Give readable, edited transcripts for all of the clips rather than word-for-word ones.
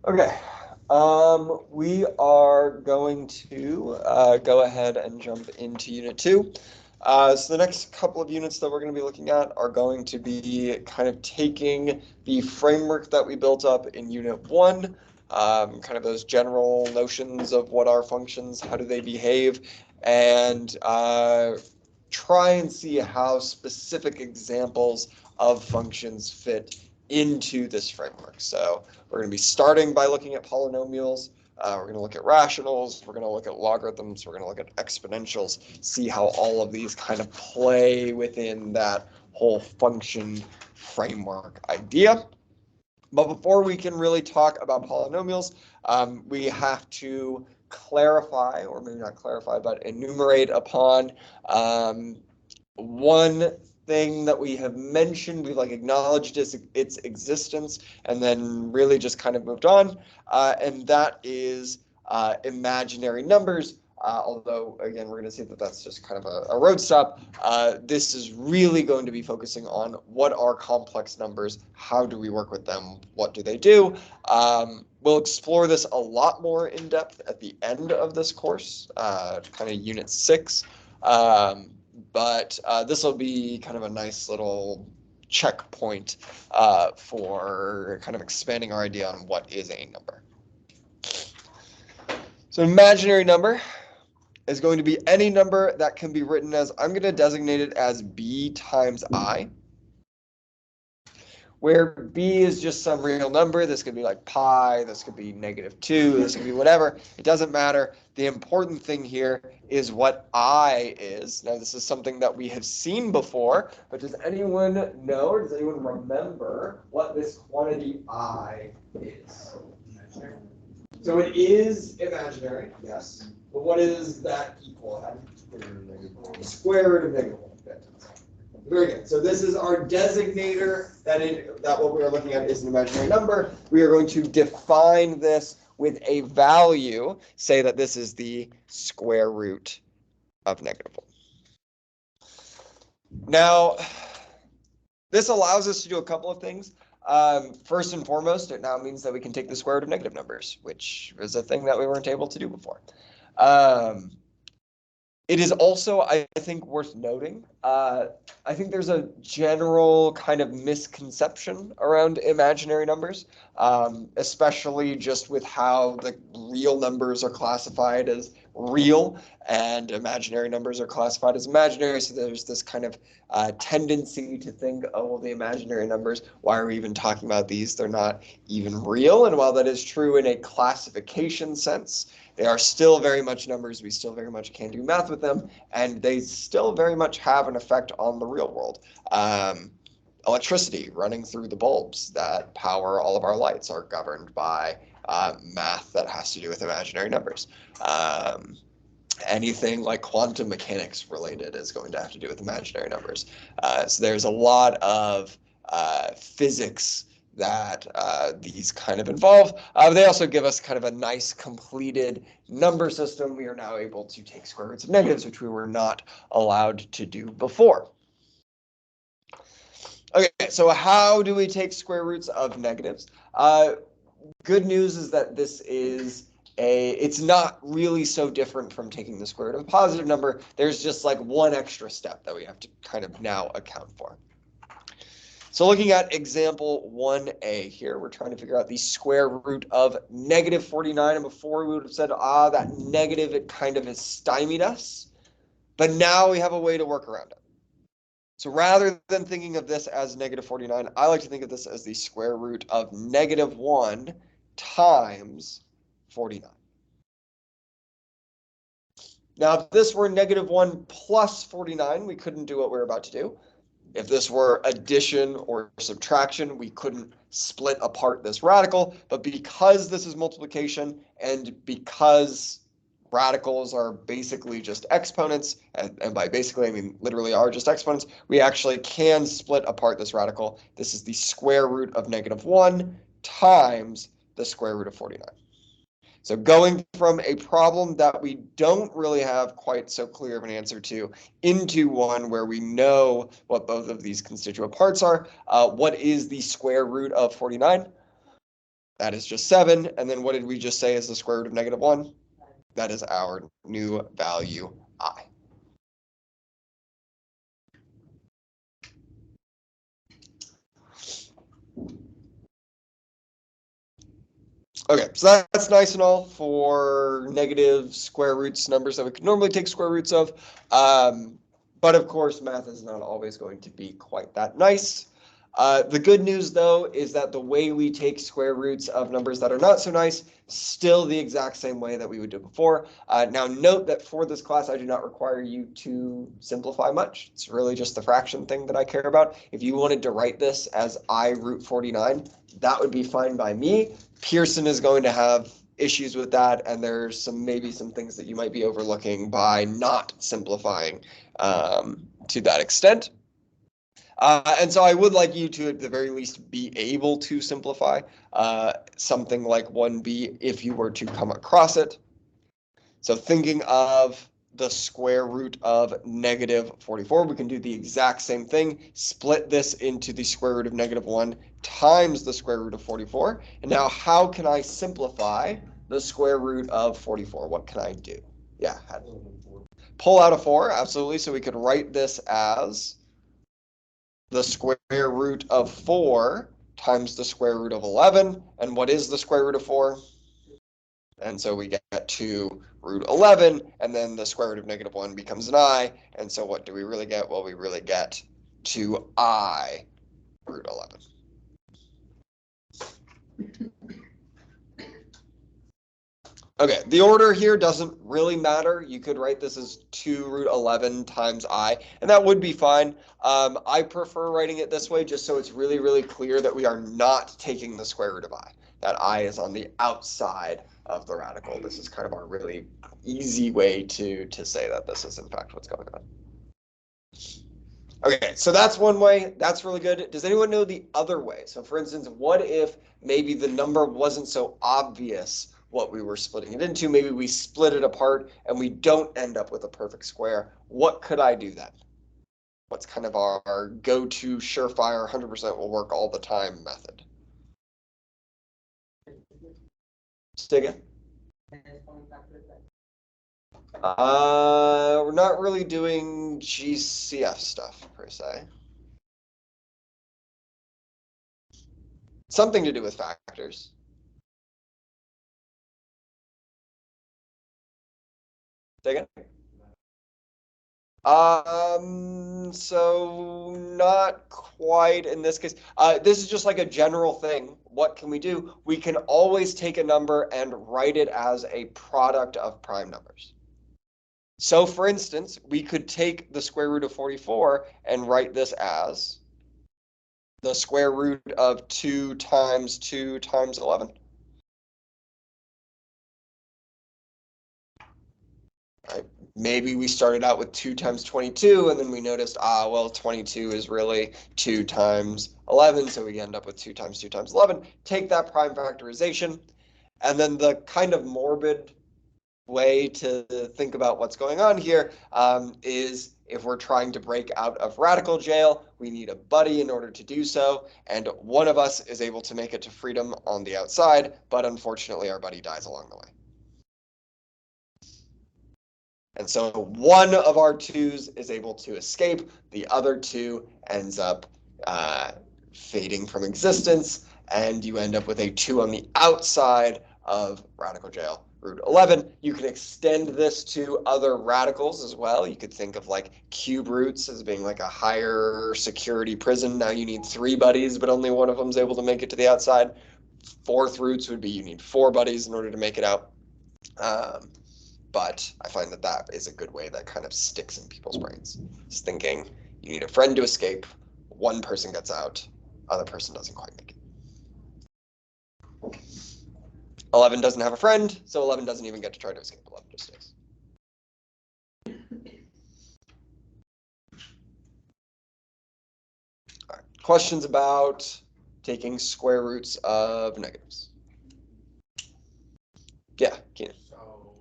Okay, we are going to go ahead and jump into Unit 2. So the next couple of units that we're going to be looking at are going to be kind of taking the framework that we built up in Unit 1, kind of those general notions of what are functions, how do they behave, and try and see how specific examples of functions fit into this framework. So we're going to be starting by looking at polynomials. We're going to look at rationals. We're going to look at logarithms. We're going to look at exponentials, see how all of these kind of play within that whole function framework idea. But before we can really talk about polynomials, we have to clarify, or maybe not clarify, but enumerate upon one thing that we have mentioned. We've like acknowledged its existence and then really just kind of moved on, and that is imaginary numbers. Although, again, we're going to see that that's just kind of a road stop. This is really going to be focusing on what are complex numbers, how do we work with them, what do they do. We'll explore this a lot more in depth at the end of this course, kind of Unit 6. But this will be kind of a nice little checkpoint for kind of expanding our idea on what is a number. So an imaginary number is going to be any number that can be written as, I'm going to designate it as b times I, where b is just some real number. This could be like pi, this could be -2, this could be whatever. It doesn't matter. The important thing here is what I is. Now, this is something that we have seen before, but does anyone know, or does anyone remember what this quantity I is? So it is imaginary, yes. But what is that equal at? Square root of -1. Very good. So this is our designator that what we are looking at is an imaginary number. We are going to define this with a value, say that this is the square root of -1. Now, this allows us to do a couple of things. First and foremost, it now means that we can take the square root of negative numbers, which is a thing that we weren't able to do before. It is also, I think, worth noting, I think there's a general kind of misconception around imaginary numbers, especially just with how the real numbers are classified as real and imaginary numbers are classified as imaginary. So there's this kind of tendency to think, oh, well, the imaginary numbers, why are we even talking about these? They're not even real. And while that is true in a classification sense, they are still very much numbers. We still very much can do math with them, and they still very much have an effect on the real world. Electricity running through the bulbs that power all of our lights are governed by math that has to do with imaginary numbers. Anything like quantum mechanics related is going to have to do with imaginary numbers. So there's a lot of physics that these kind of involve. They also give us kind of a nice completed number system. We are now able to take square roots of negatives, which we were not allowed to do before. Okay, so how do we take square roots of negatives? Good news is that this is it's not really so different from taking the square root of a positive number. There's just like one extra step that we have to kind of now account for. So looking at example 1a here, we're trying to figure out the square root of -49. And before we would have said, that negative, it kind of has stymied us. But now we have a way to work around it. So rather than thinking of this as -49, I like to think of this as the square root of -1 times 49. Now, if this were -1 plus 49, we couldn't do what we're about to do. If this were addition or subtraction, we couldn't split apart this radical. But because this is multiplication, and because radicals are basically just exponents, and by basically I mean literally are just exponents, we actually can split apart this radical. This is the square root of -1 times the square root of 49. So going from a problem that we don't really have quite so clear of an answer to into one where we know what both of these constituent parts are. What is the square root of 49? That is just 7. And then what did we just say is the square root of -1? That is our new value, I. Okay, so that's nice and all for negative square roots, numbers that we could normally take square roots of. But of course, math is not always going to be quite that nice. The good news, though, is that the way we take square roots of numbers that are not so nice, still the exact same way that we would do before. Now, note that for this class, I do not require you to simplify much. It's really just the fraction thing that I care about. If you wanted to write this as I root 49, that would be fine by me. Pearson is going to have issues with that, and there's maybe some things that you might be overlooking by not simplifying to that extent. And so I would like you to, at the very least, be able to simplify something like 1b if you were to come across it. So thinking of the square root of -44, we can do the exact same thing. Split this into the square root of -1 times the square root of 44. And now how can I simplify the square root of 44? What can I do? Yeah, pull out a 4, absolutely. So we could write this as the square root of 4 times the square root of 11. And what is the square root of 4? And so we get to root 11, and then the square root of -1 becomes an I. And so what do we really get? Well, we really get 2I root 11. Okay, the order here doesn't really matter. You could write this as 2 root 11 times I, and that would be fine. I prefer writing it this way just so it's really, really clear that we are not taking the square root of I. That I is on the outside of the radical. This is kind of our really easy way to say that this is in fact what's going on. Okay, so that's one way. That's really good. Does anyone know the other way? So for instance, what if maybe the number wasn't so obvious what we were splitting it into? Maybe we split it apart and we don't end up with a perfect square. What could I do then? What's kind of our go-to surefire 100% will work all the time method? Say again? We're not really doing GCF stuff per se. Something to do with factors. Say again? So not quite in this case. This is just like a general thing. What can we do? We can always take a number and write it as a product of prime numbers. So for instance, we could take the square root of 44 and write this as the square root of 2 times 2 times 11. Right? Maybe we started out with 2 times 22, and then we noticed, well, 22 is really 2 times 11, so we end up with 2 times 2 times 11. Take that prime factorization, and then the kind of morbid way to think about what's going on here is if we're trying to break out of radical jail, we need a buddy in order to do so, and one of us is able to make it to freedom on the outside, but unfortunately our buddy dies along the way. And so one of our 2's is able to escape, the other 2 ends up fading from existence, and you end up with a 2 on the outside of radical jail, root 11. You can extend this to other radicals as well. You could think of like cube roots as being like a higher security prison. Now you need 3 buddies, but only one of them is able to make it to the outside. Fourth roots would be you need 4 buddies in order to make it out. But I find that that is a good way that kind of sticks in people's brains. It's thinking you need a friend to escape, one person gets out, other person doesn't quite make it. 11 doesn't have a friend, so 11 doesn't even get to try to escape. 11 just stays. All right. Questions about taking square roots of negatives? Yeah, Keenan. So,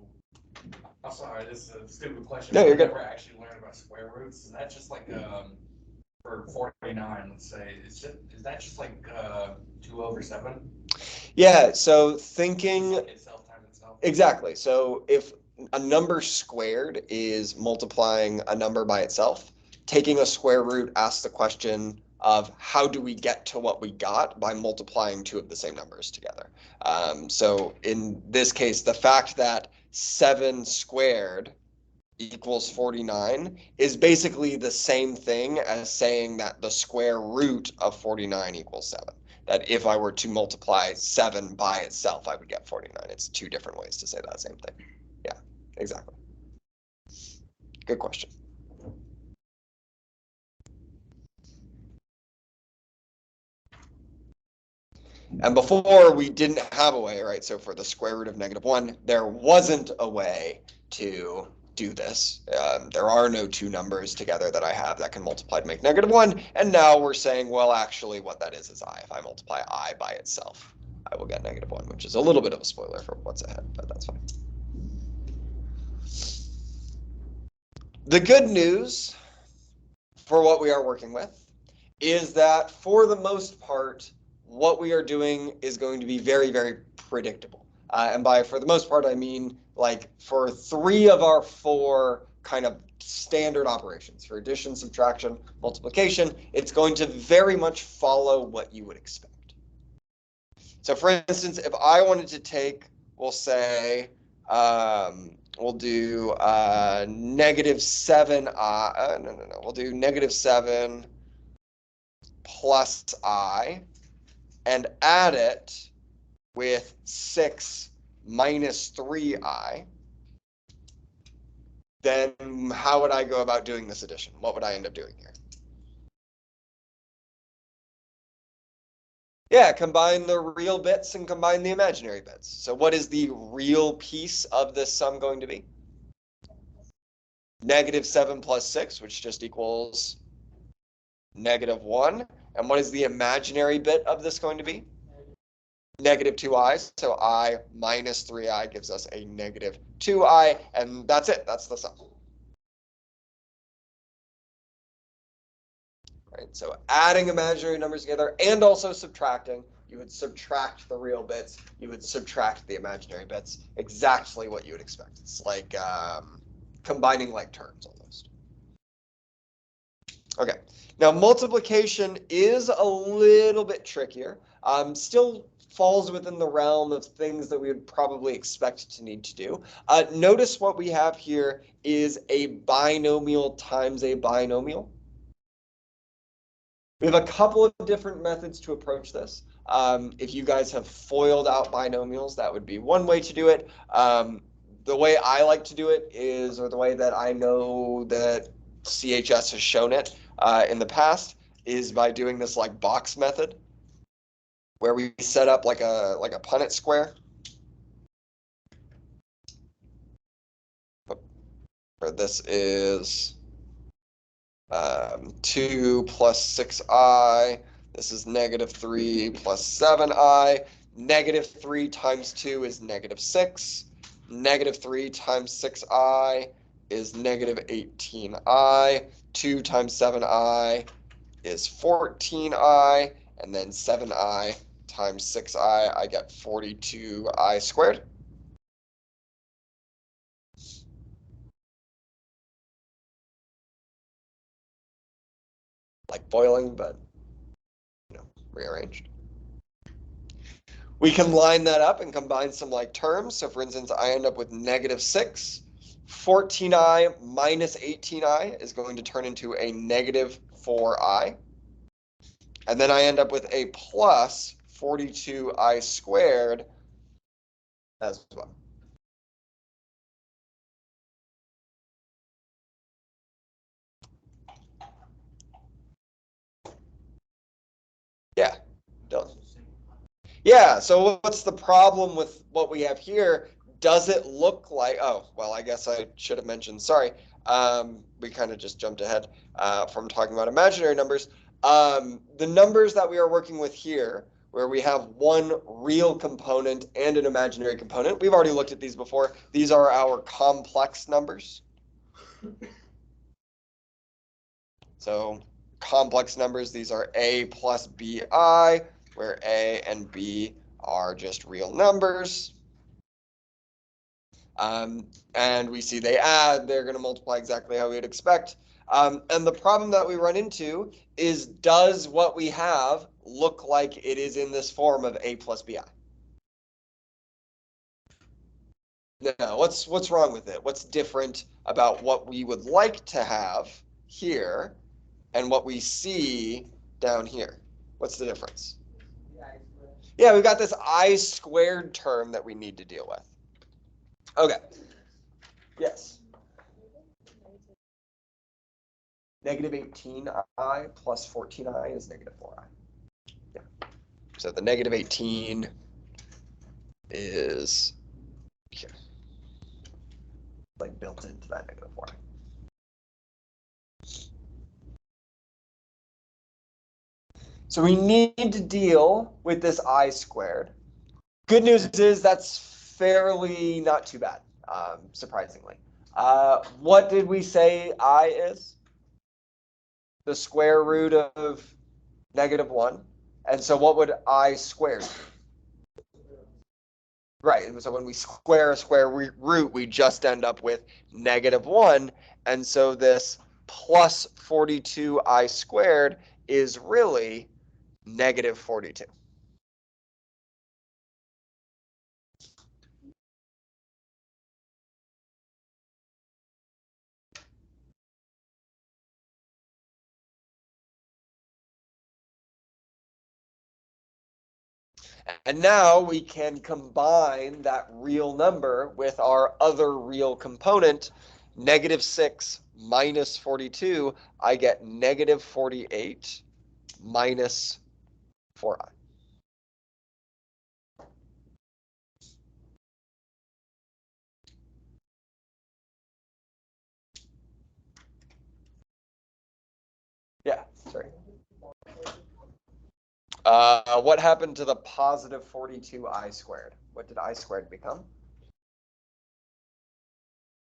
I'm sorry, this is a stupid question. No, you're good. Never actually learned about square roots. Is that just like for 49? Let's say is that just like 2/7? Yeah. So thinking Itself times itself. exactly. So if a number squared is multiplying a number by itself, taking a square root asks the question of how do we get to what we got by multiplying two of the same numbers together. So in this case, the fact that 7 squared equals 49 is basically the same thing as saying that the square root of 49 equals 7. That if I were to multiply 7 by itself, I would get 49. It's two different ways to say that same thing. Yeah, exactly. Good question. And before, we didn't have a way, right? So for the square root of -1, there wasn't a way to do this. There are no two numbers together that I have that can multiply to make -1. And now we're saying, well, actually, what that is I. If I multiply I by itself, I will get -1, which is a little bit of a spoiler for what's ahead, but that's fine. The good news for what we are working with is that for the most part, what we are doing is going to be very, very predictable. And by for the most part, I mean like for 3 of our 4 kind of standard operations, for addition, subtraction, multiplication, it's going to very much follow what you would expect. So for instance, if I wanted to take, we'll say, we'll do -7i, no, we'll do -7 plus I and add it with 6 minus 3i, then how would I go about doing this addition? What would I end up doing here? Yeah, combine the real bits and combine the imaginary bits. So what is the real piece of this sum going to be? -7 plus 6, which just equals -1. And what is the imaginary bit of this going to be? -2i. So I minus 3i gives us a -2i, and that's it. That's the sum. Right? So adding imaginary numbers together and also subtracting. You would subtract the real bits. You would subtract the imaginary bits. Exactly what you would expect. It's like combining like terms almost. Okay. Now multiplication is a little bit trickier. Still falls within the realm of things that we would probably expect to need to do. Notice what we have here is a binomial times a binomial. We have a couple of different methods to approach this. If you guys have FOILed out binomials, that would be one way to do it. The way I like to do it is, or the way that I know that CHS has shown it in the past, is by doing this like box method, where we set up like a Punnett square. Where this is 2 plus 6i. This is -3 plus 7i. -3 times 2 is -6. -3 times 6i is -18i. 2 times 7i is 14i. And then 7i times 6i, I get 42i squared. Like boiling, but rearranged. We can line that up and combine some like terms. So for instance, I end up with -6. 14i minus 18i is going to turn into a -4i. And then I end up with a plus 42i squared as well. Yeah, done. Yeah, so what's the problem with what we have here? Does it look like, oh, well, I guess I should have mentioned, sorry, we kind of just jumped ahead from talking about imaginary numbers. The numbers that we are working with here, where we have one real component and an imaginary component. We've already looked at these before. These are our complex numbers. So complex numbers, these are a plus bi, where a and b are just real numbers. And we see they add, they're going to multiply exactly how we'd expect. And the problem that we run into is, does what we have look like it is in this form of a plus bi? No, what's wrong with it? What's different about what we would like to have here and what we see down here? What's the difference? Yeah, we've got this I squared term that we need to deal with. Okay. Yes. Negative 18i plus 14i is negative 4i. Yeah. So the negative 18 is here, like built into that negative 4i. So we need to deal with this I squared. Good news is that's fairly not too bad, surprisingly. What did we say I is? The square root of negative 1. And so what would I squared be? Right, so when we square a square root, we just end up with negative 1. And so this plus 42i squared is really negative 42. And now we can combine that real number with our other real component, negative 6 minus 42. I get negative 48 minus 4i. Yeah, sorry. What happened to the positive 42i squared? What did I squared become?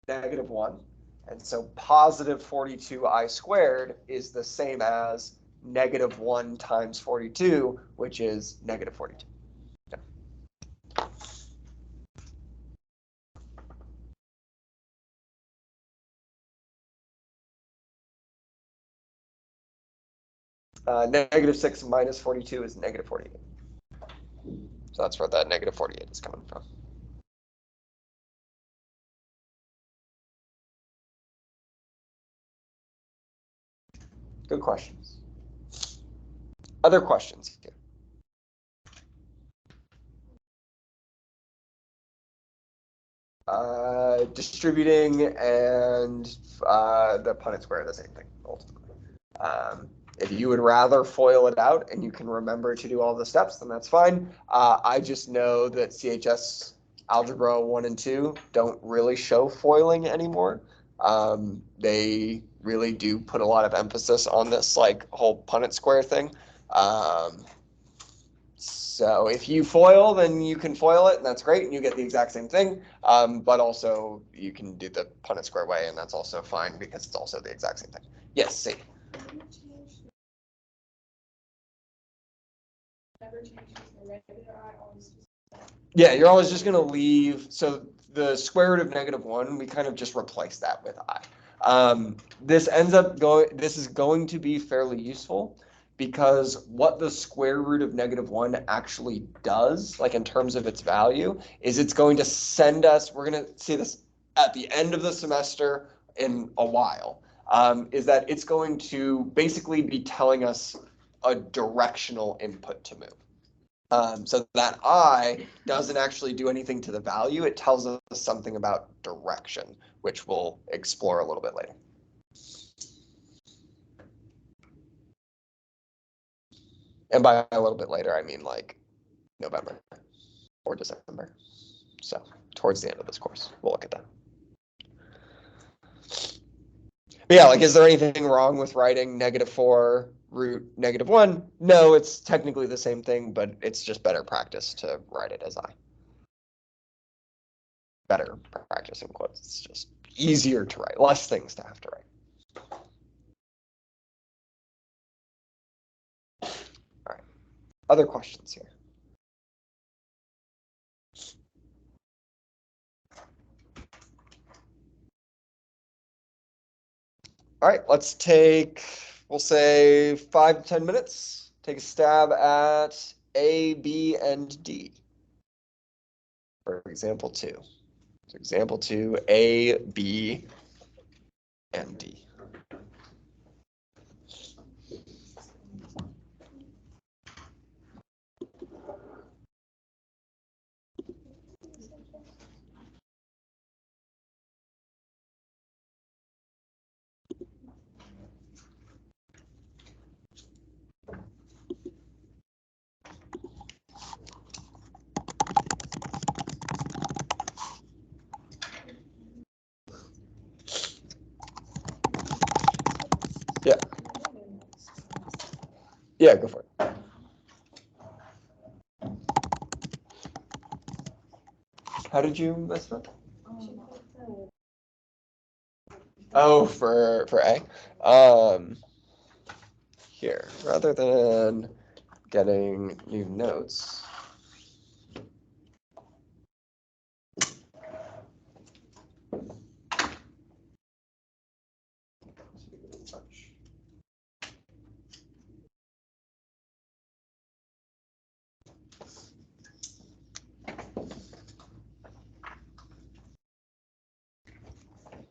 Negative 1. And so positive 42i squared is the same as negative 1 times 42, which is negative 42. Negative 6 minus 42 is negative 48. So that's where that negative 48 is coming from. Good questions. Other questions here? Distributing and the Punnett square are the same thing, ultimately. If you would rather FOIL it out and you can remember to do all the steps, then that's fine. I just know that CHS Algebra 1 and 2 don't really show foiling anymore. They really do put a lot of emphasis on this like whole Punnett square thing. So if you FOIL, then you can FOIL it, and that's great, and you get the exact same thing. But also you can do the Punnett square way, and that's also fine because it's also the exact same thing. Yes, see. Yeah, you're always just going to leave. So the square root of negative 1, we kind of just replace that with I. This is going to be fairly useful because what the square root of negative 1 actually does, like in terms of its value, is it's going to send us, we're going to see this at the end of the semester in a while, is that it's going to basically be telling us a directional input to move. So that I doesn't actually do anything to the value. It tells us something about direction, which we'll explore a little bit later. And by a little bit later, I mean like November or December. So towards the end of this course, we'll look at that. But yeah, like, is there anything wrong with writing negative 4 root -1. No, it's technically the same thing, but it's just better practice to write it as I. Better practice in quotes. It's just easier to write, less things to have to write. All right. Other questions here? All right, let's take, we'll say 5 to 10 minutes. Take a stab at A, B, and D. For example 2. So example 2, A, B, and D. Yeah. Yeah, go for it. How did you mess it up? Oh, for A. Here, rather than getting new notes.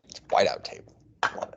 It's whiteout table. Love it.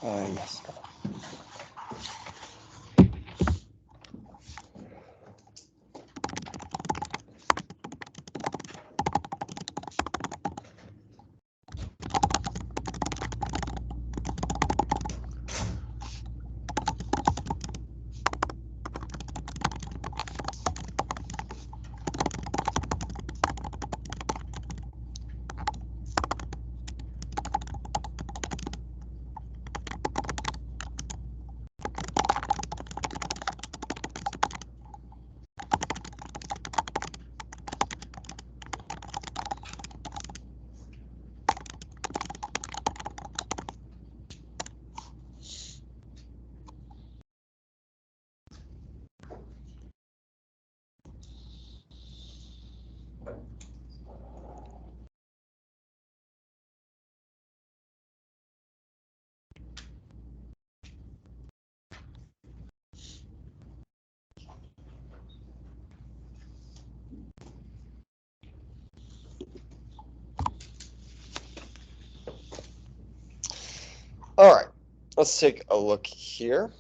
I messed up. All right, let's take a look here.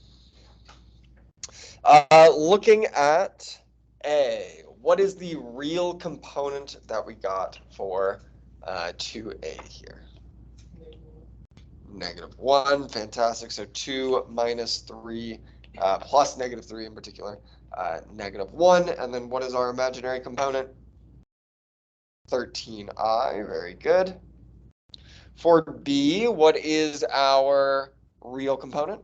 Looking at A, what is the real component that we got for 2A here? -1, fantastic. So 2 minus 3 plus -3 in particular, -1. And then what is our imaginary component? 13i, very good. For B, what is our real component?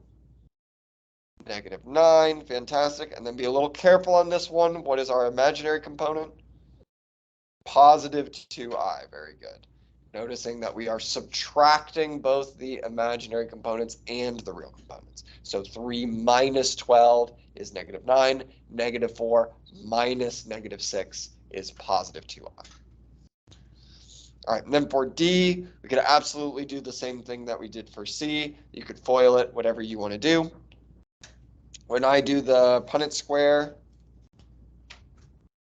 -9, fantastic. And then be a little careful on this one. What is our imaginary component? +2i, very good. Noticing that we are subtracting both the imaginary components and the real components. So 3 minus 12 is -9, -4 minus -6 is +2i. All right, and then for D, we could absolutely do the same thing that we did for C. You could FOIL it, whatever you want to do. When I do the Punnett square,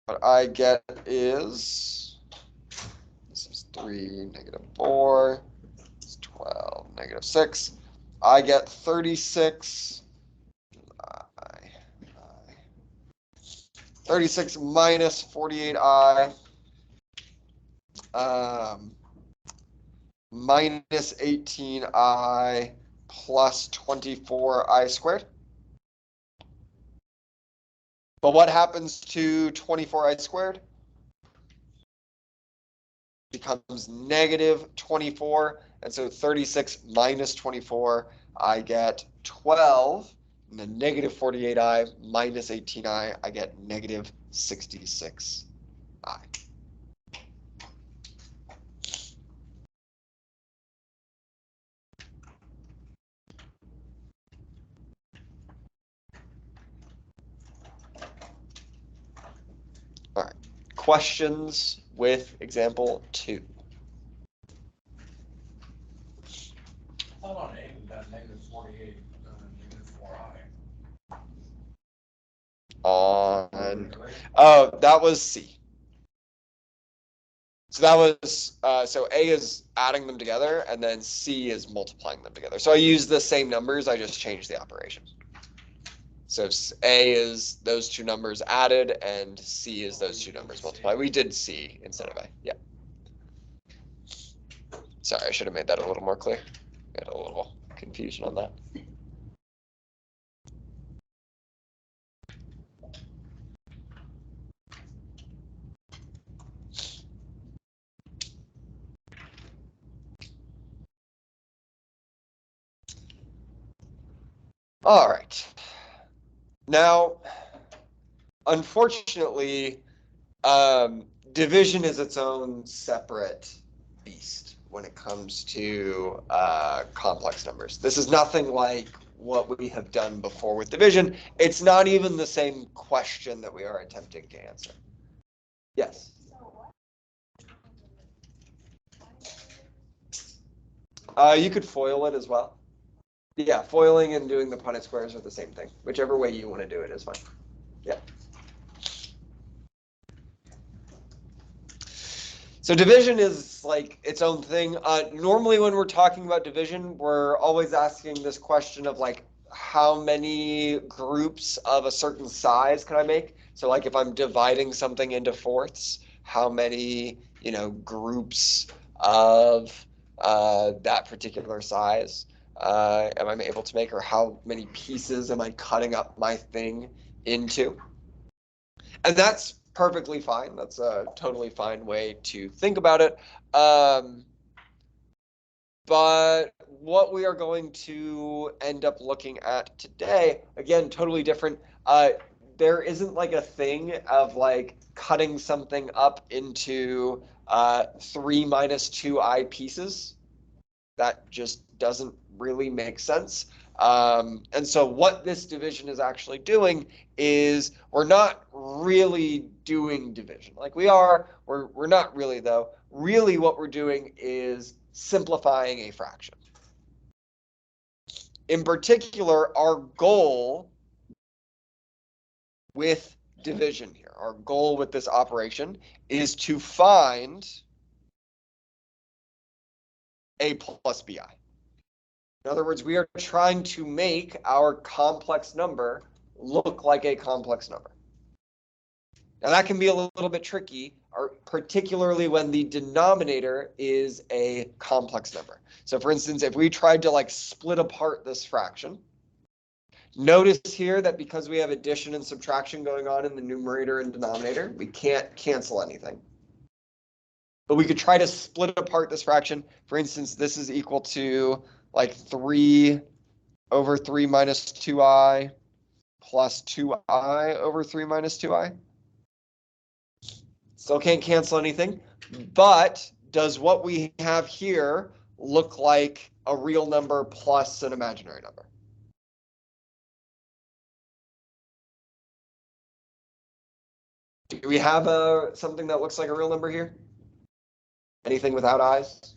what I get is, this is 3, -4, it's 12, -6. I get 36, 36 minus 48i, minus 18i plus 24i squared. But what happens to 24i squared? Becomes -24, and so 36 minus 24, I get 12, and then -48i minus 18i, I get -66i. All right, questions with example 2. Hold on, A, we got -48, -4i. On, oh, that was C. So that was, so A is adding them together, and then C is multiplying them together. So I use the same numbers, I just changed the operation. So A is those two numbers added, and C is those two numbers multiplied. We did C instead of A, yeah. Sorry, I should have made that a little more clear. Got a little confusion on that. All right. Now, unfortunately, division is its own separate beast when it comes to complex numbers. This is nothing like what we have done before with division. It's not even the same question that we are attempting to answer. Yes? You could FOIL it as well. Yeah, foiling and doing the Punnett squares are the same thing. Whichever way you want to do it is fine. Yeah. So division is like its own thing. Normally when we're talking about division, we're always asking this question of like, how many groups of a certain size can I make? So like if I'm dividing something into fourths, how many, groups of that particular size am I able to make, or how many pieces am I cutting up my thing into? And that's perfectly fine. That's a totally fine way to think about it. But what we are going to end up looking at today, again, totally different. There isn't like a thing of like cutting something up into 3 minus 2i pieces. That just doesn't really make sense. And so what this division is actually doing is we're not really doing division. Like we're not really though. Really what we're doing is simplifying a fraction. In particular, our goal with division here, our goal with this operation is to find a plus bi. In other words, we are trying to make our complex number look like a complex number. Now that can be a little bit tricky, particularly when the denominator is a complex number. So for instance, if we tried to like split apart this fraction, notice here that because we have addition and subtraction going on in the numerator and denominator, we can't cancel anything. But we could try to split apart this fraction. For instance, this is equal to like 3 over 3 minus 2i plus 2i over 3 minus 2i. Still can't cancel anything, but does what we have here look like a real number plus an imaginary number? Do we have something that looks like a real number here? Anything without i's?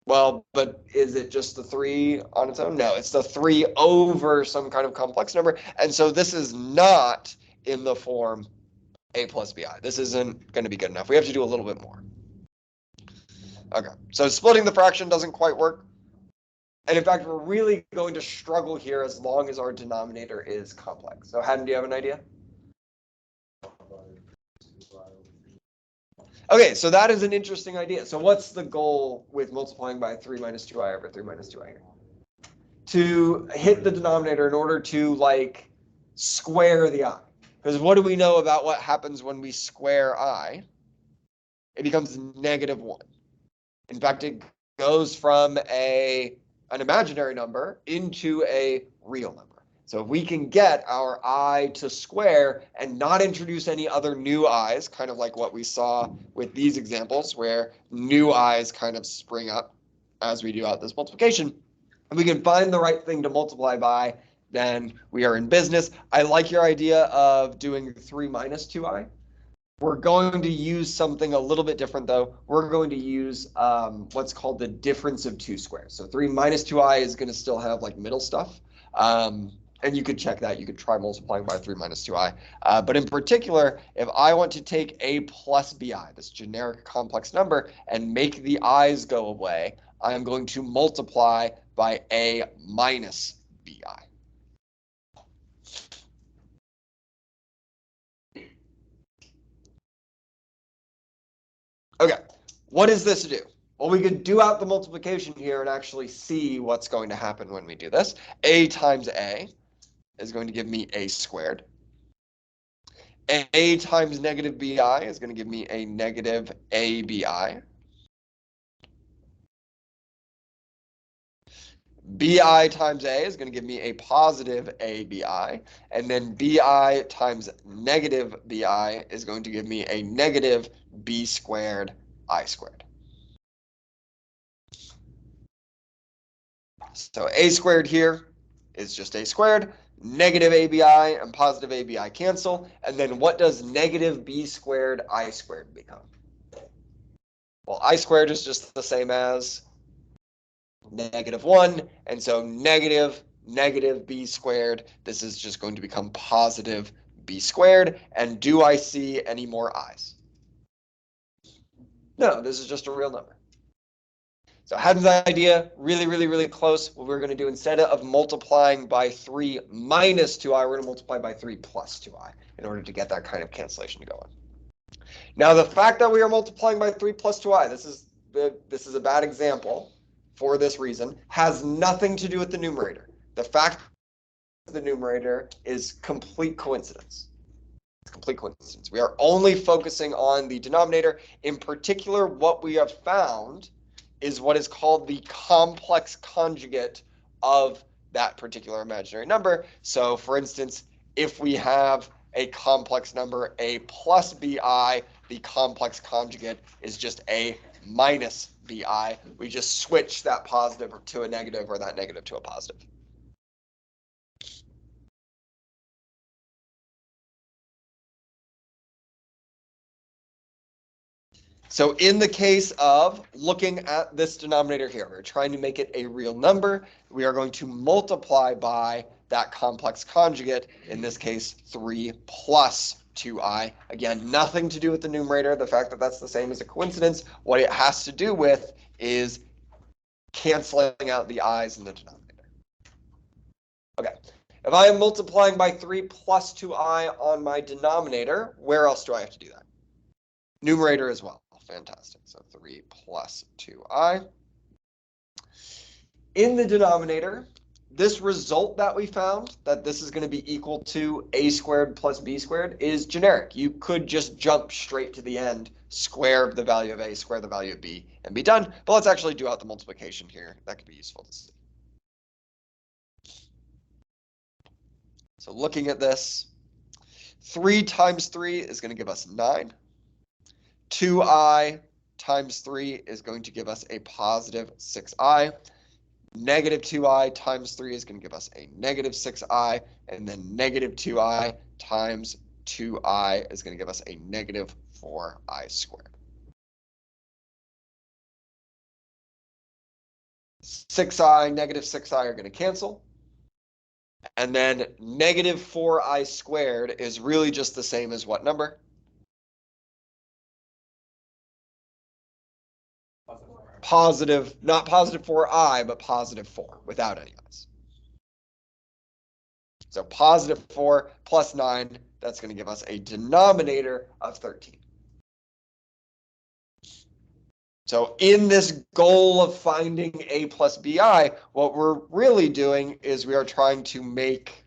Well, but is it just the 3 on its own? No, it's the 3 over some kind of complex number. And so this is not in the form a plus bi. This isn't going to be good enough. We have to do a little bit more. Okay, so splitting the fraction doesn't quite work. And in fact, we're really going to struggle here as long as our denominator is complex. So Haddon, do you have an idea? Okay, so that is an interesting idea. So what's the goal with multiplying by 3 minus 2i over 3 minus 2i here? To hit the denominator in order to like square the i. Because what do we know about what happens when we square i? It becomes negative 1. In fact, it goes from an imaginary number into a real number. So if we can get our I to square and not introduce any other new i's, kind of like what we saw with these examples where new i's kind of spring up as we do out this multiplication, and we can find the right thing to multiply by, then we are in business. I like your idea of doing 3 minus 2i. We're going to use something a little bit different, though. We're going to use what's called the difference of two squares. So 3 minus 2i is going to still have like middle stuff. And you could check that. You could try multiplying by 3 minus 2i. But in particular, if I want to take a plus bi, this generic complex number, and make the i's go away, I'm going to multiply by a minus bi. Okay, what is this to do? Well, we could do out the multiplication here and actually see what's going to happen when we do this. A times a is going to give me a squared. A times negative bi is going to give me a negative abi. Bi times a is going to give me a positive abi. And then bi times negative bi is going to give me a negative b squared I squared. So a squared here is just a squared. Negative abi and positive abi cancel. And then what does negative b squared I squared become? Well, I squared is just the same as negative 1. And so negative b squared, this is just going to become positive b squared. And do I see any more i's? No, this is just a real number. So Haddon's idea, really, really, really close. What we're going to do, instead of multiplying by 3 minus 2i, we're going to multiply by 3 plus 2i in order to get that kind of cancellation to go on. Now, the fact that we are multiplying by 3 plus 2i, this is a bad example for this reason, has nothing to do with the numerator. The fact of the numerator is complete coincidence. It's complete coincidence. We are only focusing on the denominator. In particular, what we have found is what is called the complex conjugate of that particular imaginary number. So, for instance, if we have a complex number, a plus bi, the complex conjugate is just a minus bi. We just switch that positive to a negative or that negative to a positive. So in the case of looking at this denominator here, we're trying to make it a real number. We are going to multiply by that complex conjugate, in this case, 3 plus 2i. Again, nothing to do with the numerator. The fact that that's the same is a coincidence. What it has to do with is canceling out the i's in the denominator. Okay, if I am multiplying by 3 plus 2i on my denominator, where else do I have to do that? Numerator as well. Fantastic. So 3 plus 2i. In the denominator, this result that we found, that this is going to be equal to a squared plus b squared, is generic. You could just jump straight to the end, square the value of a, square the value of b, and be done. But let's actually do out the multiplication here. That could be useful to see. So looking at this, 3 times 3 is going to give us 9. 2i times 3 is going to give us a positive 6i. Negative 2i times 3 is going to give us a negative 6i. And then negative 2i times 2i is going to give us a negative 4i squared. 6i, negative 6i are going to cancel. And then negative 4i squared is really just the same as what number? Positive, not positive 4i, but positive 4 without any i's. So positive 4 plus 9, that's going to give us a denominator of 13. So in this goal of finding a plus bi, what we're really doing is we are trying to make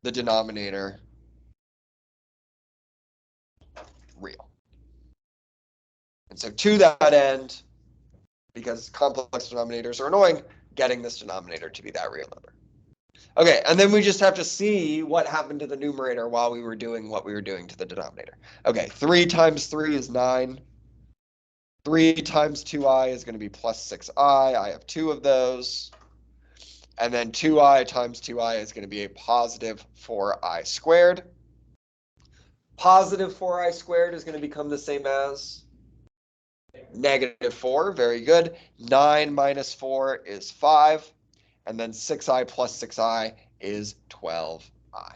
the denominator real. And so to that end, because complex denominators are annoying, getting this denominator to be that real number. Okay, and then we just have to see what happened to the numerator while we were doing what we were doing to the denominator. Okay, 3 times 3 is 9. 3 times 2i is going to be plus 6i. I have 2 of those. And then 2i times 2i is going to be a positive 4i squared. Positive 4i squared is going to become the same as negative 4. Very good. 9 minus 4 is 5. And then 6i plus 6i is 12i.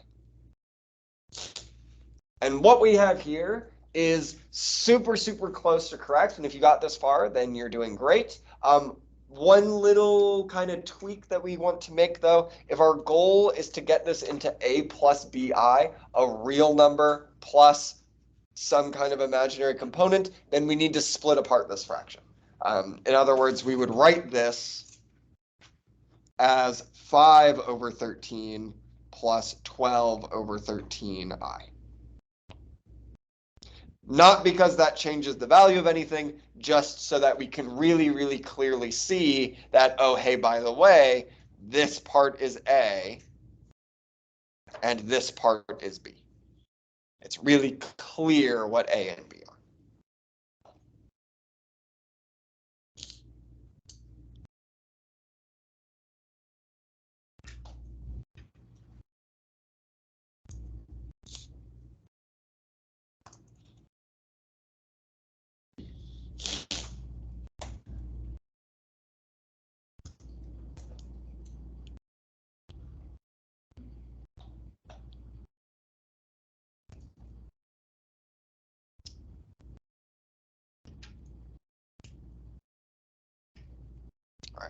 And what we have here is super, super close to correct. And if you got this far, then you're doing great. One little kind of tweak that we want to make, though, if our goal is to get this into a plus bi, a real number plus some kind of imaginary component, then we need to split apart this fraction. In other words, we would write this as 5 over 13 plus 12 over 13i. Not because that changes the value of anything, just so that we can really, really clearly see that, oh, hey, by the way, this part is A and this part is B. It's really clear what A and B are.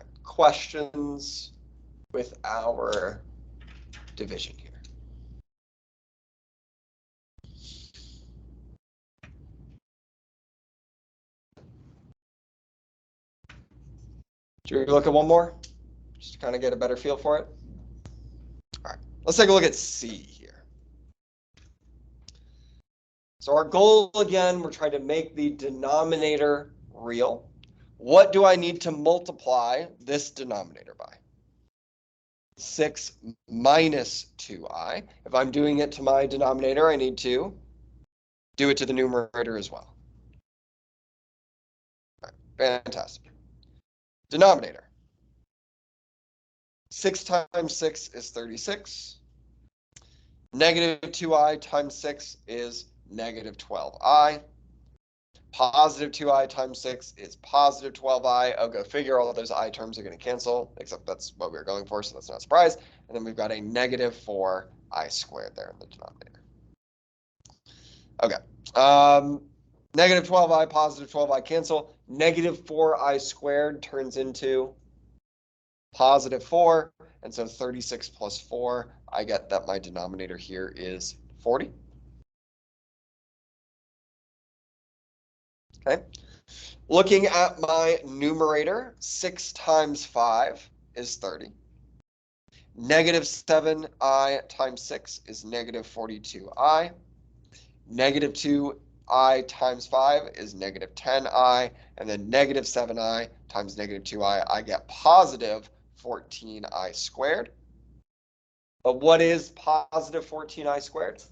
right, questions with our division here? Should we look at one more? Just to kind of get a better feel for it. All right, let's take a look at C here. So our goal, again, we're trying to make the denominator real. What do I need to multiply this denominator by? 6 minus 2i. If I'm doing it to my denominator, I need to do it to the numerator as well. All right, fantastic. Denominator. 6 times 6 is 36. Negative 2i times 6 is negative 12i. Positive 2i times 6 is positive 12i. Oh, go figure, all of those I terms are going to cancel, except that's what we were going for, so that's not a surprise. And then we've got a negative 4i squared there in the denominator. Okay. Negative 12i, positive 12i cancel. Negative 4i squared turns into positive 4. And so 36 plus 4, I get that my denominator here is 40. Okay. Looking at my numerator, 6 times 5 is 30. Negative 7i times 6 is negative 42i. Negative 2i times 5 is negative 10i. And then negative 7i times negative 2i, I get positive 14i squared. But what is positive 14i squared?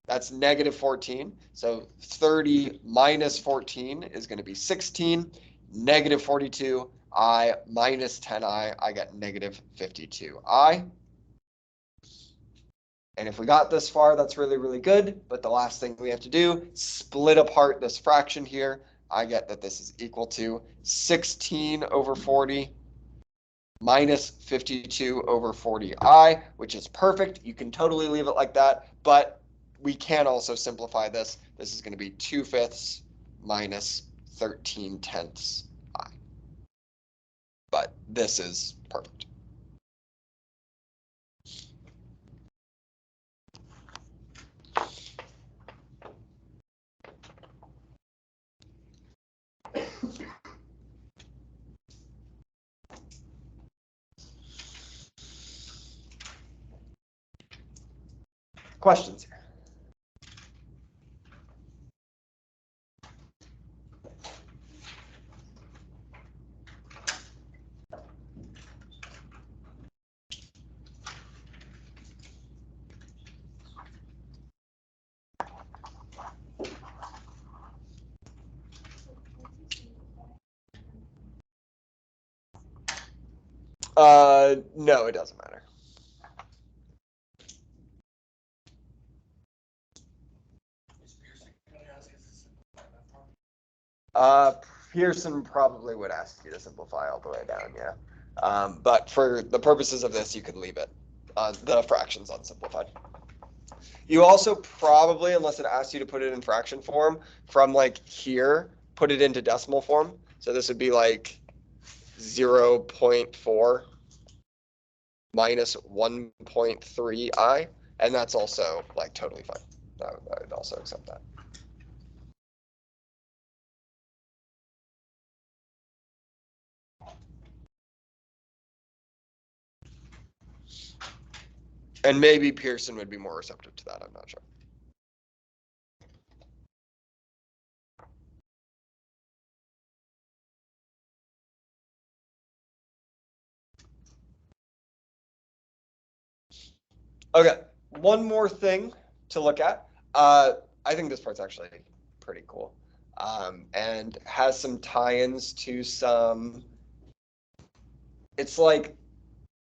That's negative 14. So 30 minus 14 is going to be 16. Negative 42i minus 10i, I get negative 52i. And if we got this far, that's really, really good. But the last thing we have to do, split apart this fraction here. I get that this is equal to 16 over 40 minus 52 over 40i, which is perfect. You can totally leave it like that, but we can also simplify this. This is going to be 2/5 minus 13/10 I. But this is perfect. Questions here? No, it doesn't matter. Pearson probably would ask you to simplify all the way down, yeah. But for the purposes of this, you could leave it, the fractions unsimplified. You also probably, unless it asks you to put it in fraction form, from like here, put it into decimal form. So this would be like 0.4 minus 1.3i, and that's also like totally fine. I would also accept that. And maybe Pearson would be more receptive to that, I'm not sure. Okay, one more thing to look at. I think this part's actually pretty cool, and has some tie-ins to some, it's like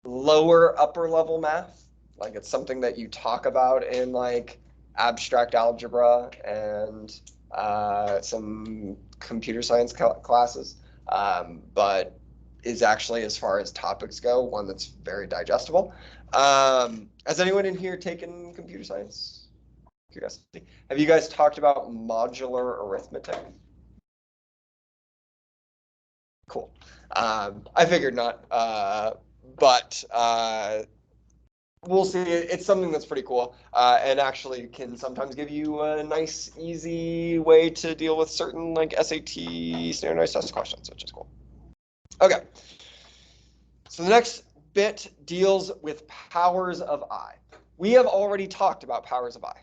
lower upper level math. Like it's something that you talk about in like abstract algebra and some computer science classes, but is actually, as far as topics go, one that's very digestible. Has anyone in here taken computer science? Curiosity. Have you guys talked about modular arithmetic? Cool. I figured not, but we'll see. It's something that's pretty cool, and actually can sometimes give you a nice, easy way to deal with certain like SAT standardized test questions, which is cool. Okay. So the next bit deals with powers of I. We have already talked about powers of I.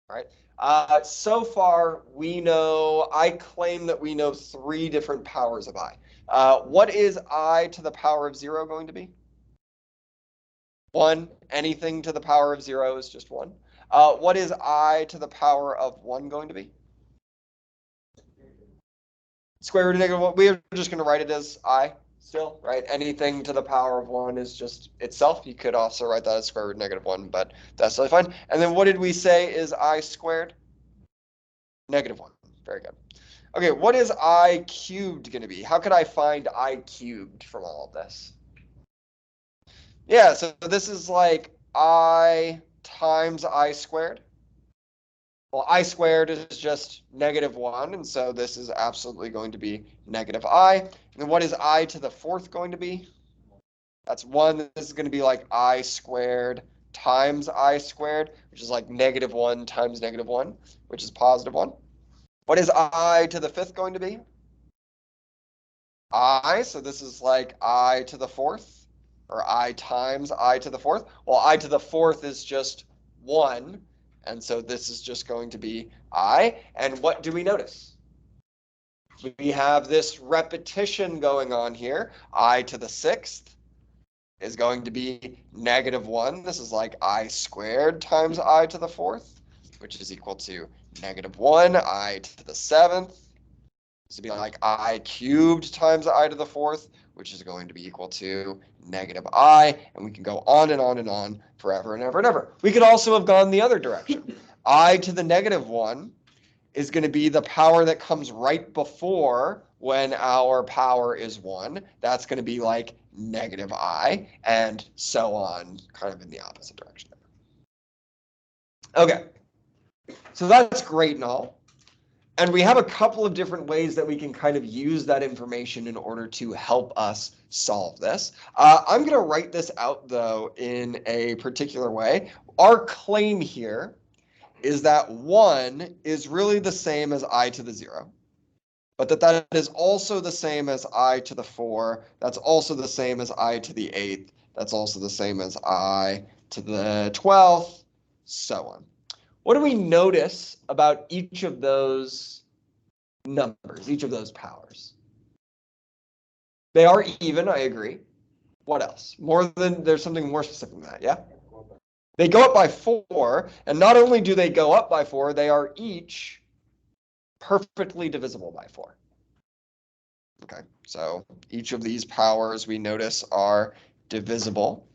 All right. So far, I claim that we know 3 different powers of I. What is I to the power of 0 going to be? 1. Anything to the power of 0 is just 1. What is I to the power of 1 going to be? Square root of negative 1. We're just going to write it as I still, right? Anything to the power of 1 is just itself. You could also write that as square root of negative 1, but that's totally fine. And then what did we say is I squared? Negative 1. Very good. Okay, what is I cubed going to be? How could I find I cubed from all of this? Yeah, so this is like I times I squared. Well, I squared is just negative 1, and so this is absolutely going to be negative I. And then what is I to the 4th going to be? That's 1. This is going to be like I squared times I squared, which is like negative 1 times negative 1, which is positive 1. What is I to the 5th going to be? I, so this is like I to the 4th, or I times I to the 4th. Well, I to the 4th is just 1, and so this is just going to be I. And what do we notice? We have this repetition going on here. I to the 6th is going to be negative 1. This is like I squared times I to the 4th, which is equal to negative 1. I to the 7th. This would be like I cubed times I to the 4th, which is going to be equal to negative I, and we can go on and on and on forever and ever and ever. We could also have gone the other direction. I to the negative 1 is going to be the power that comes right before when our power is 1. That's going to be like negative I, and so on, kind of in the opposite direction. Okay, so that's great and all. And we have a couple of different ways that we can kind of use that information in order to help us solve this. I'm going to write this out, though, in a particular way. Our claim here is that 1 is really the same as I to the 0, but that is also the same as I to the 4. That's also the same as I to the 8th. That's also the same as I to the 12th, so on. What do we notice about each of those numbers, each of those powers? They are even, I agree. What else? There's something more specific than that, yeah? They go up by 4, and not only do they go up by 4, they are each perfectly divisible by 4. Okay, so each of these powers we notice are divisible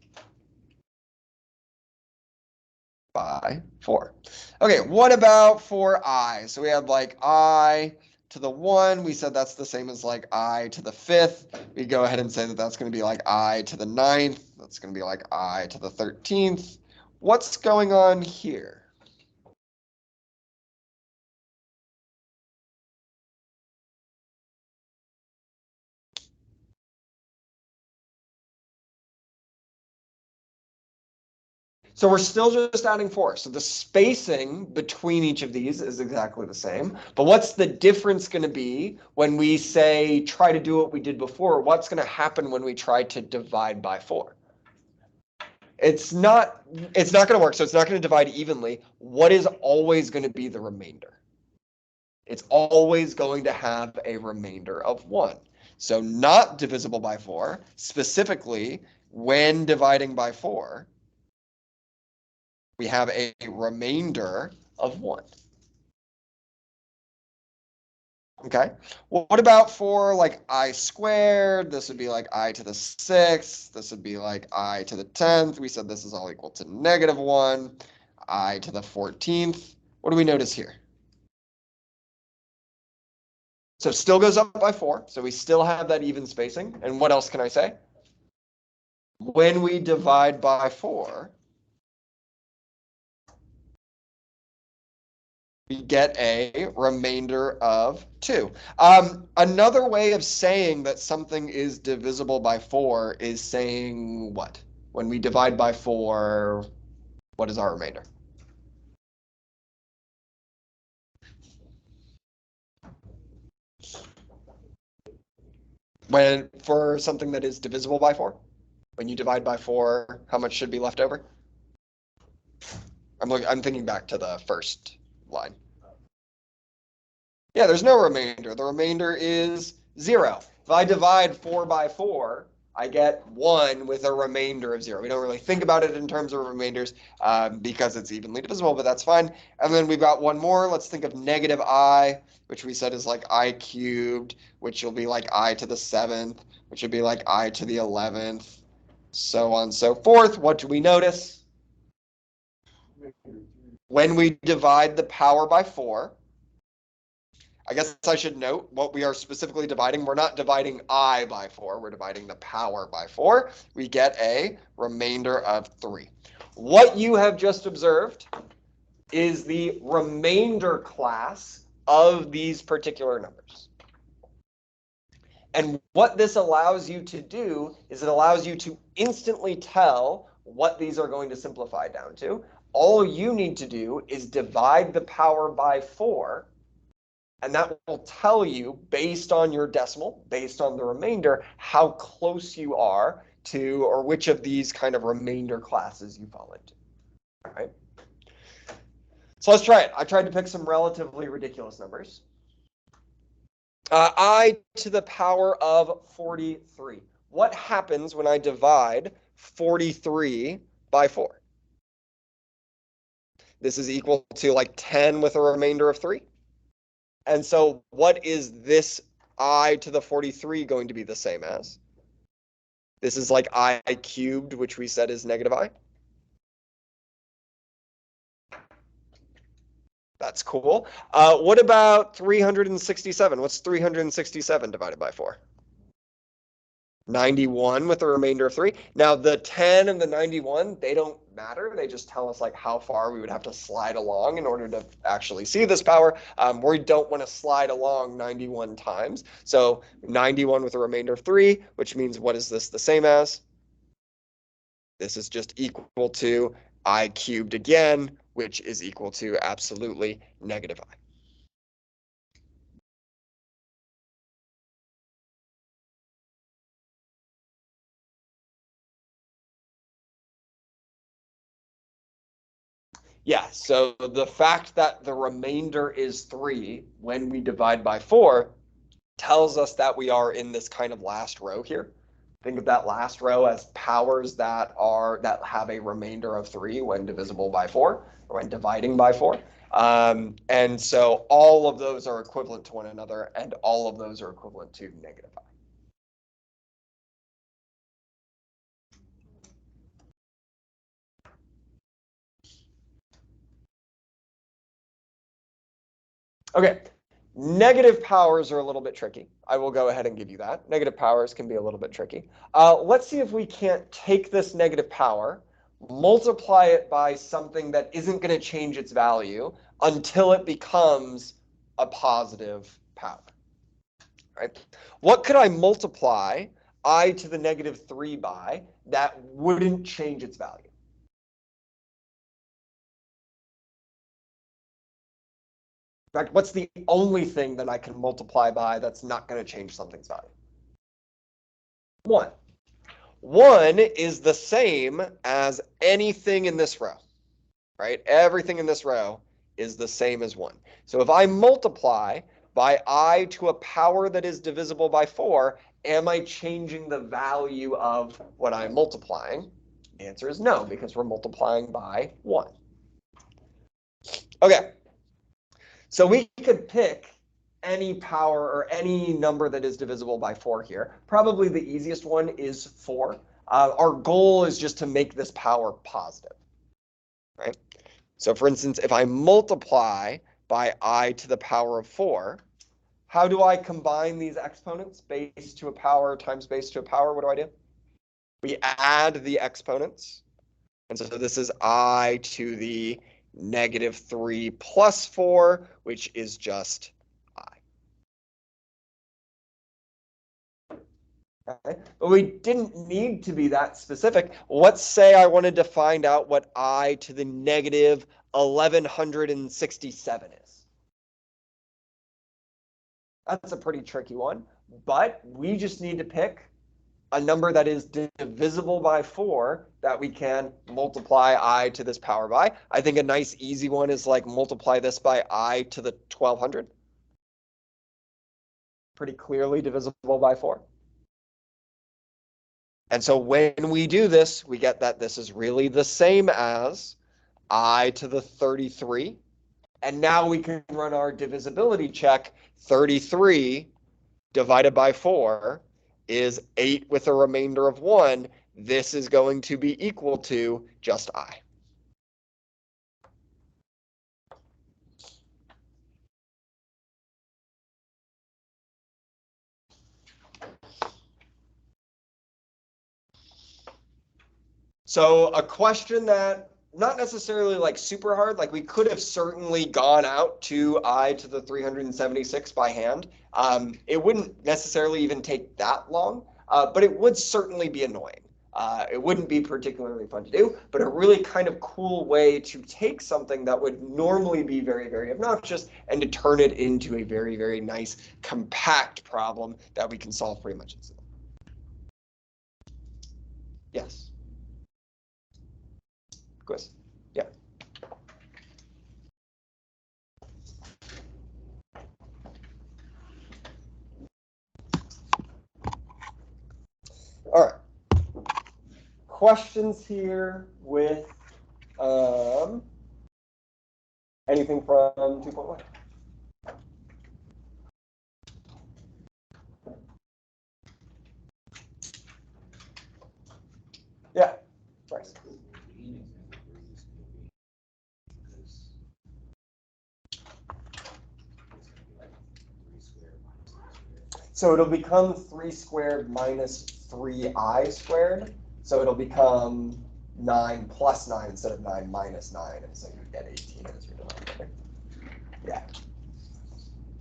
by 4. Okay, what about for I? So we have like I to the 1. We said that's the same as like I to the 5th. We go ahead and say that that's going to be like I to the 9th. That's going to be like I to the 13th. What's going on here? So we're still just adding 4. So the spacing between each of these is exactly the same. But what's the difference going to be when we say try to do what we did before? What's going to happen when we try to divide by 4? It's not going to work. So it's not going to divide evenly. What is always going to be the remainder? It's always going to have a remainder of 1. So not divisible by 4, specifically when dividing by 4, we have a remainder of 1. Okay, well, what about for like I squared? This would be like I to the 6th. This would be like I to the 10th. We said this is all equal to negative 1. I to the 14th. What do we notice here? So it still goes up by 4. So we still have that even spacing. And what else can I say? When we divide by 4, we get a remainder of 2. Another way of saying that something is divisible by 4 is saying what? When we divide by 4, what is our remainder? When for something that is divisible by 4, when you divide by 4, how much should be left over? I'm thinking back to the first line. Yeah, there's no remainder. The remainder is 0. If I divide 4 by 4, I get 1 with a remainder of 0. We don't really think about it in terms of remainders because it's evenly divisible, but that's fine. And then we've got one more. Let's think of negative I, which we said is like I cubed, which will be like I to the 7th, which would be like I to the 11th, so on and so forth. What do we notice? When we divide the power by 4, I guess I should note what we are specifically dividing. We're not dividing I by 4. We're dividing the power by 4. We get a remainder of 3. What you have just observed is the remainder class of these particular numbers. And what this allows you to do is it allows you to instantly tell what these are going to simplify down to. All you need to do is divide the power by 4. And that will tell you, based on your decimal, based on the remainder, how close you are to, or which of these kind of remainder classes you fall into. All right. So let's try it. I tried to pick some relatively ridiculous numbers. I to the power of 43. What happens when I divide 43 by 4? This is equal to like 10 with a remainder of 3. And so what is this I to the 43 going to be the same as? This is like I cubed, which we said is negative I. That's cool. What about 367? What's 367 divided by 4? 91 with a remainder of 3. Now the 10 and the 91, they don't matter. They just tell us like how far we would have to slide along in order to actually see this power. We don't want to slide along 91 times. So 91 with a remainder of 3, which means what is this the same as? This is just equal to I cubed again, which is equal to absolutely negative I. Yeah, so the fact that the remainder is 3 when we divide by 4 tells us that we are in this kind of last row here. Think of that last row as powers that have a remainder of 3 when divisible by 4 or when dividing by 4. And so all of those are equivalent to one another, and all of those are equivalent to negative I. Okay, negative powers are a little bit tricky. I will go ahead and give you that. Negative powers can be a little bit tricky. Let's see if we can't take this negative power, multiply it by something that isn't going to change its value until it becomes a positive power. Right? What could I multiply I to the negative 3 by that wouldn't change its value? In fact, what's the only thing that I can multiply by that's not going to change something's value? 1. 1 is the same as anything in this row, right? Everything in this row is the same as 1. So if I multiply by I to a power that is divisible by 4, am I changing the value of what I'm multiplying? The answer is no, because we're multiplying by 1. Okay. So we could pick any power or any number that is divisible by 4 here. Probably the easiest one is 4. Our goal is just to make this power positive, right? So for instance, if I multiply by I to the power of 4, how do I combine these exponents? Base to a power times base to a power, what do? We add the exponents. And so this is I to the -3 plus 4, which is just I. Okay. But we didn't need to be that specific. Let's say I wanted to find out what I to the negative 1167 is. That's a pretty tricky one, but we just need to pick a number that is divisible by 4 that we can multiply I to this power by. I think a nice easy one is like multiply this by I to the 1200. Pretty clearly divisible by 4. And so when we do this, we get that this is really the same as I to the 33. And now we can run our divisibility check. 33 divided by 4 is 8 with a remainder of 1. This is going to be equal to just I. So a question that not necessarily like super hard, like we could have certainly gone out to I to the 376 by hand. It wouldn't necessarily even take that long, but it would certainly be annoying. It wouldn't be particularly fun to do, but a really kind of cool way to take something that would normally be very, very obnoxious and to turn it into a very, very nice, compact problem that we can solve pretty much instantly. Yes. Quiz. Yeah. All right. Questions here with anything from 2.1? Yeah. Bryce. So it'll become 3 squared minus 3i squared. So it'll become 9 plus 9 instead of 9 minus 9. And so you get 18 as your denominator. Yeah.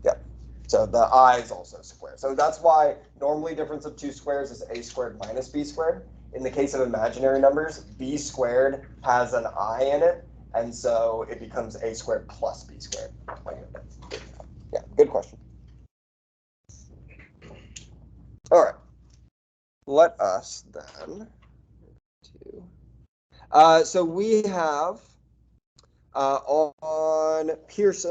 Yep. So the I is also square. So that's why normally difference of two squares is a squared minus b squared. In the case of imaginary numbers, b squared has an I in it. And so it becomes a squared plus b squared. Yeah, good question. All right. Let us then so we have on Pearson